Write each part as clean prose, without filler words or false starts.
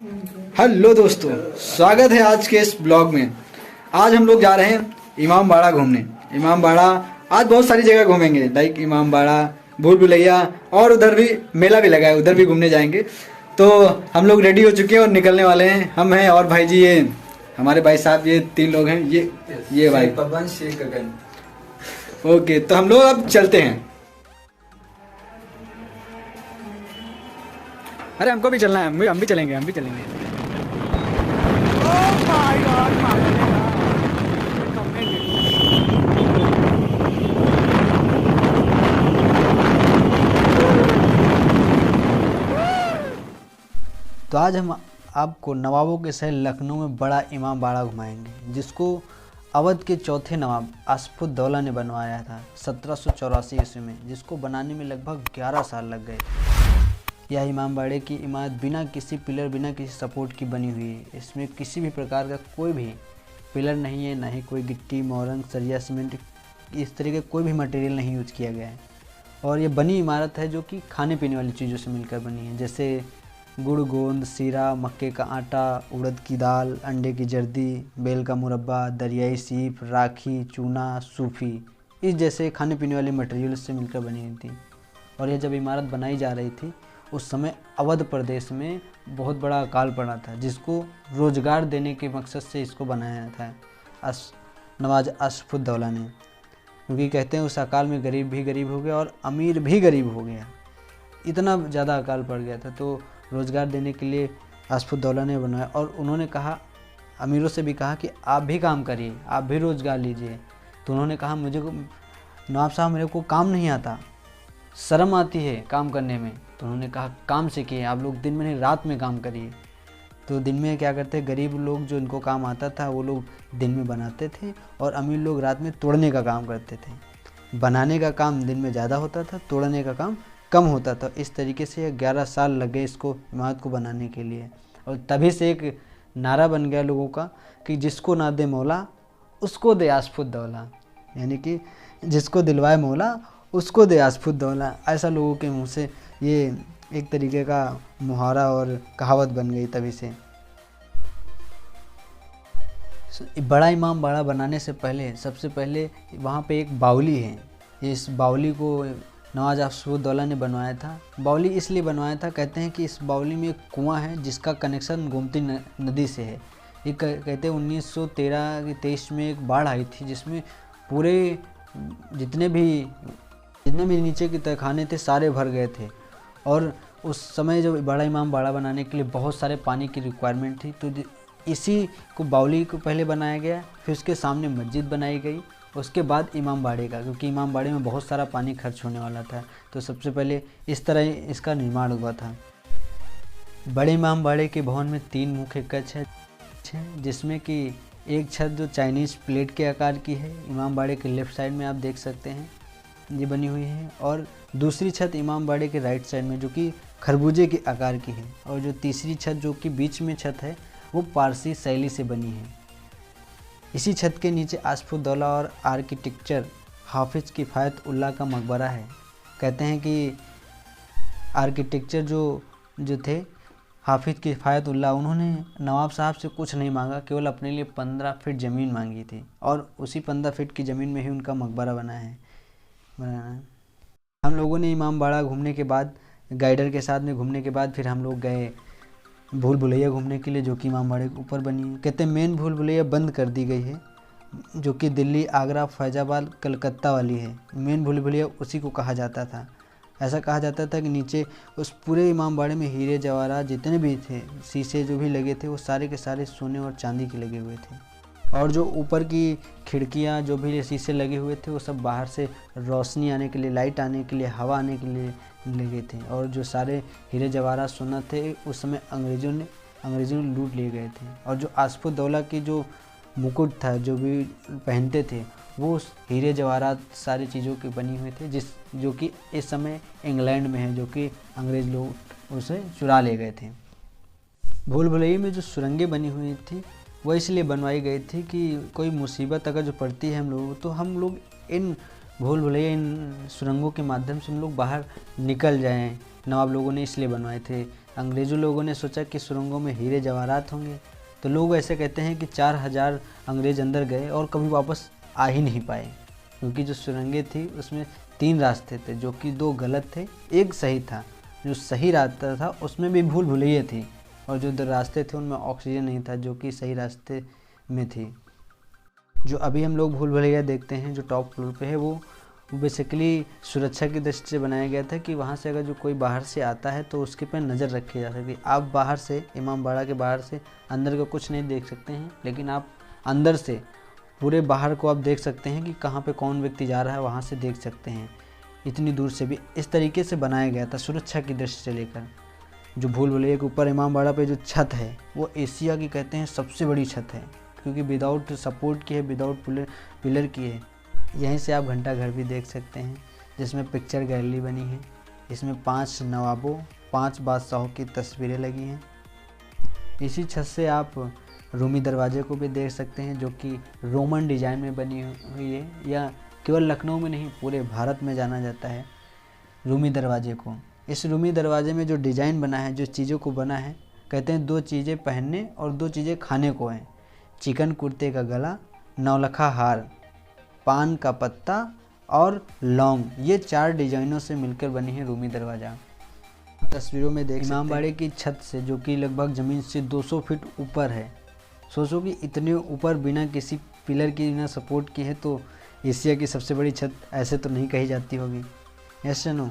Hello दोस्तों, स्वागत है आज के इस ब्लॉग में। आज हम लोग जा रहे हैं इमाम बाड़ा घूमने। इमाम बाड़ा आज बहुत सारी जगह घूमेंगे, लाइक इमाम बाड़ा, भूल भुलैया, और उधर भी मेला भी लगा है, उधर भी घूमने जाएंगे। तो हम लोग रेडी हो चुके हैं और निकलने वाले हैं। हम हैं और भाई जी, ये हमारे भाई साहब, ये 3 लोग हैं। ये भाई पवन शेख गगन। ओके, तो हम लोग अब चलते हैं। अरे हमको भी चलना है, हम भी चलेंगे, हम भी चलेंगे। तो आज हम आपको नवाबों के शहर लखनऊ में बड़ा इमाम बाड़ा घुमाएंगे, जिसको अवध के चौथे नवाब आसफुद्दौला ने बनवाया था 1784 ईस्वी में, जिसको बनाने में लगभग 11 साल लग गए। यह इमाम बाड़े की इमारत बिना किसी पिलर, बिना किसी सपोर्ट की बनी हुई है। इसमें किसी भी प्रकार का कोई भी पिलर नहीं है, ना ही कोई गिट्टी, मोरंग, सरिया, सीमेंट, इस तरह के कोई भी मटेरियल नहीं यूज किया गया है। और ये बनी इमारत है जो कि खाने पीने वाली चीज़ों से मिलकर बनी है, जैसे गुड़, गोंद, सीरा, मक्के का आटा, उड़द की दाल, अंडे की जर्दी, बेल का मुरब्बा, दरियाई सीप, राखी, चूना, सूफी, इस जैसे खाने पीने वाले मटेरियल से मिलकर बनी हुई थी। और यह जब इमारत बनाई जा रही थी उस समय अवध प्रदेश में बहुत बड़ा अकाल पड़ा था, जिसको रोजगार देने के मकसद से इसको बनाया था नवाब आसफुद्दौला ने। क्योंकि कहते हैं उस अकाल में गरीब भी गरीब हो गया और अमीर भी गरीब हो गया, इतना ज़्यादा अकाल पड़ गया था। तो रोज़गार देने के लिए आसफुद्दौला ने बनाया, और उन्होंने कहा, अमीरों से भी कहा कि आप भी काम करिए, आप भी रोज़गार लीजिए। तो उन्होंने कहा, मुझे नवाब साहब, मेरे को काम नहीं आता, शर्म आती है काम करने में। तो उन्होंने कहा, काम सीखिए, आप लोग दिन में नहीं रात में काम करिए। तो दिन में क्या करते, गरीब लोग जो इनको काम आता था वो लोग दिन में बनाते थे, और अमीर लोग रात में तोड़ने का काम करते थे। बनाने का काम दिन में ज़्यादा होता था, तोड़ने का काम कम होता था। इस तरीके से 11 साल लग गए इसको, इमारत को बनाने के लिए। और तभी से एक नारा बन गया लोगों का कि जिसको ना दे मौला उसको दे आसफुद्दौला, यानी कि जिसको दिलवाए मौला उसको दे आसफुद्दौला। ऐसा लोगों के मुंह से ये एक तरीके का मुहावरा और कहावत बन गई तभी से। बड़ा इमाम बाड़ा बनाने से पहले सबसे पहले वहाँ पे एक बावली है। इस बावली को नवाब आसफुद्दौला ने बनवाया था। बावली इसलिए बनवाया था, कहते हैं कि इस बावली में एक कुआं है जिसका कनेक्शन गोमती नदी से है। ये कहते हैं 1913-23 में एक बाढ़ आई थी, जिसमें पूरे जितने भी नीचे के तहखाने थे सारे भर गए थे। और उस समय जो बड़ा इमाम बाड़ा बनाने के लिए बहुत सारे पानी की रिक्वायरमेंट थी, तो इसी को बावली को पहले बनाया गया, फिर उसके सामने मस्जिद बनाई गई, उसके बाद इमाम बाड़े का, क्योंकि इमाम बाड़े में बहुत सारा पानी खर्च होने वाला था। तो सबसे पहले इस तरह इसका निर्माण हुआ था। बड़े इमाम बाड़े के भवन में 3 मुख्य कक्ष है, जिसमें कि एक छत जो चाइनीज़ प्लेट के आकार की है, इमाम बाड़े के लेफ़्ट साइड में आप देख सकते हैं ये बनी हुई है। और दूसरी छत इमाम बाड़े के राइट साइड में, जो कि खरबूजे के आकार की है। और जो तीसरी छत जो कि बीच में छत है, वो पारसी शैली से बनी है। इसी छत के नीचे आसफुद्दौला और आर्किटेक्चर हाफिज किफ़ायत उल्लाह का मकबरा है। कहते हैं कि आर्किटेक्चर जो थे हाफिज किफ़ायत उल्लाह, उन्होंने नवाब साहब से कुछ नहीं मांगा, केवल अपने लिए 15 फीट ज़मीन मांगी थी, और उसी 15 फीट की ज़मीन में ही उनका मकबरा बनाया है। हम लोगों ने इमाम बाड़ा घूमने के बाद, गाइडर के साथ में घूमने के बाद, फिर हम लोग गए भूल भुलैया घूमने के लिए, जो कि इमाम बाड़े के ऊपर बनी है। कहते हैं मेन भूल भुलैया बंद कर दी गई है, जो कि दिल्ली, आगरा, फैजाबाद, कलकत्ता वाली है। मेन भूल भुलैया उसी को कहा जाता था। ऐसा कहा जाता था कि नीचे उस पूरे इमाम बाड़े में हीरे जवाहरात जितने भी थे, शीशे जो भी लगे थे, वो सारे के सारे सोने और चांदी के लगे हुए थे। और जो ऊपर की खिड़कियाँ जो भी शीशे लगे हुए थे, वो सब बाहर से रोशनी आने के लिए, लाइट आने के लिए, हवा आने के लिए लगे थे। और जो सारे हीरे जवाहरात सोना थे, उस समय अंग्रेज़ों ने लूट लिए गए थे। और जो आसफुद्दौला की जो मुकुट था, जो भी पहनते थे, वो हीरे जवाहरात सारी चीज़ों के बनी हुए थे, जो कि इस समय इंग्लैंड में है, जो कि अंग्रेज़ लोग उसे चुरा ले गए थे। भूल भुलैया में जो सुरंगें बनी हुई थी, वो इसलिए बनवाई गई थी कि कोई मुसीबत अगर जो पड़ती है हम लोगों, तो हम लोग इन भूल भुलैया, इन सुरंगों के माध्यम से हम लोग बाहर निकल जाएं। नवाब लोगों ने इसलिए बनवाए थे। अंग्रेज़ों लोगों ने सोचा कि सुरंगों में हीरे जवाहरात होंगे, तो लोग ऐसे कहते हैं कि 4000 अंग्रेज़ अंदर गए और कभी वापस आ ही नहीं पाए, क्योंकि जो सुरंगें थी उसमें 3 रास्ते थे, जो कि 2 गलत थे, एक सही था। जो सही रास्ता था उसमें भी भूल भुलैया थी, और जो 2 रास्ते थे उनमें ऑक्सीजन नहीं था, जो कि सही रास्ते में थी। जो अभी हम लोग भूल भुलैया देखते हैं जो टॉप फ्लोर पे है, वो बेसिकली सुरक्षा की दृष्टि से बनाया गया था कि वहाँ से अगर जो कोई बाहर से आता है तो उसके पे नज़र रखी जा सकती है। आप बाहर से, इमाम बाड़ा के बाहर से अंदर का कुछ नहीं देख सकते हैं, लेकिन आप अंदर से पूरे बाहर को आप देख सकते हैं कि कहाँ पे कौन व्यक्ति जा रहा है, वहाँ से देख सकते हैं। इतनी दूर से भी इस तरीके से बनाया गया था सुरक्षा की दृष्टि से लेकर। जो भूल भुलैया के ऊपर इमाम बाड़ा पे जो छत है वो एशिया की कहते हैं सबसे बड़ी छत है, क्योंकि विदाउट सपोर्ट की है, विदाउट पिलर की है। यहीं से आप घंटा घर भी देख सकते हैं, जिसमें पिक्चर गैलरी बनी है। इसमें 5 नवाबों, 5 बादशाहों की तस्वीरें लगी हैं। इसी छत से आप रूमी दरवाजे को भी देख सकते हैं, जो कि रोमन डिज़ाइन में बनी हुई है, या केवल लखनऊ में नहीं पूरे भारत में जाना जाता है रूमी दरवाजे को। इस रूमी दरवाजे में जो डिज़ाइन बना है, जो चीज़ों को बना है, कहते हैं 2 चीज़ें पहनने और 2 चीज़ें खाने को हैं। चिकन कुर्ते का गला, नौलखा हार, पान का पत्ता और लौंग, ये 4 डिज़ाइनों से मिलकर बनी है रूमी दरवाज़ा। तस्वीरों में देख इमाम बाड़े की छत से, जो कि लगभग ज़मीन से 200 फीट ऊपर है। सोचो कि इतने ऊपर बिना किसी पिलर की, बिना सपोर्ट की है, तो एशिया की सबसे बड़ी छत ऐसे तो नहीं कही जाती होगी, ऐसे नो।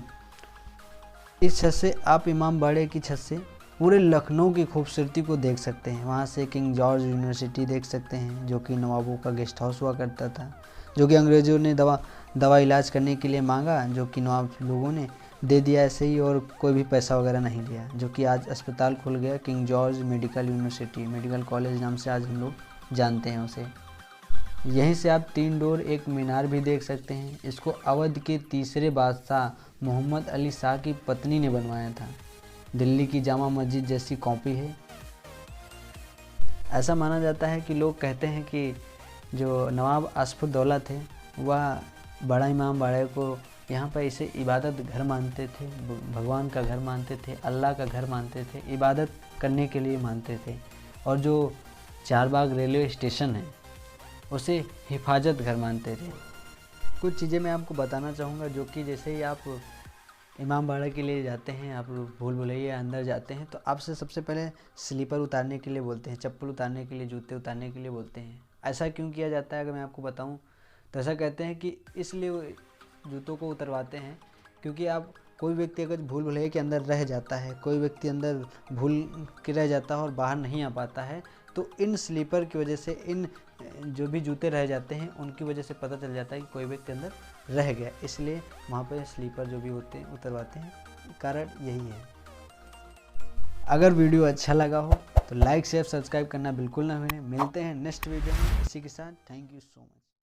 इस छत से आप इमाम बाड़े की छत से पूरे लखनऊ की खूबसूरती को देख सकते हैं। वहाँ से किंग जॉर्ज यूनिवर्सिटी देख सकते हैं, जो कि नवाबों का गेस्ट हाउस हुआ करता था, जो कि अंग्रेज़ों ने दवा इलाज करने के लिए मांगा, जो कि नवाब लोगों ने दे दिया ऐसे ही, और कोई भी पैसा वगैरह नहीं लिया, जो कि आज अस्पताल खुल गया, king George medical university, medical college नाम से आज हम लोग जानते हैं उसे। यहीं से आप 3 डोर एक मीनार भी देख सकते हैं। इसको अवध के तीसरे बादशाह मोहम्मद अली शाह की पत्नी ने बनवाया था। दिल्ली की जामा मस्जिद जैसी कॉपी है। ऐसा माना जाता है कि लोग कहते हैं कि जो नवाब आसफुद्दौला थे वह बड़ा इमाम बाड़े को यहाँ पर इसे इबादत घर मानते थे, भगवान का घर मानते थे, अल्लाह का घर मानते थे, इबादत करने के लिए मानते थे। और जो चारबाग रेलवे स्टेशन है उसे हिफाजत घर मानते थे। कुछ चीज़ें मैं आपको बताना चाहूँगा, जो कि जैसे ही आप इमाम बाड़ा के लिए जाते हैं, आप भूल भुलैया अंदर जाते हैं, तो आपसे सबसे पहले स्लीपर उतारने के लिए बोलते हैं, चप्पल उतारने के लिए, जूते उतारने के लिए बोलते हैं। ऐसा क्यों किया जाता है अगर मैं आपको बताऊं, तो ऐसा कहते हैं कि इसलिए जूतों को उतरवाते हैं क्योंकि आप कोई व्यक्ति अगर भूल भुलैया के अंदर रह जाता है, कोई व्यक्ति अंदर भूल के रह जाता है और बाहर नहीं आ पाता है, तो इन स्लीपर की वजह से, इन जो भी जूते रह जाते हैं उनकी वजह से पता चल जाता है कि कोई व्यक्ति अंदर रह गया, इसलिए वहाँ पर स्लीपर जो भी होते हैं उतरवाते हैं। कारण यही है। अगर वीडियो अच्छा लगा हो तो लाइक शेयर सब्सक्राइब करना बिल्कुल ना भूलें। मिलते हैं नेक्स्ट वीडियो में इसी के साथ। Thank you so much.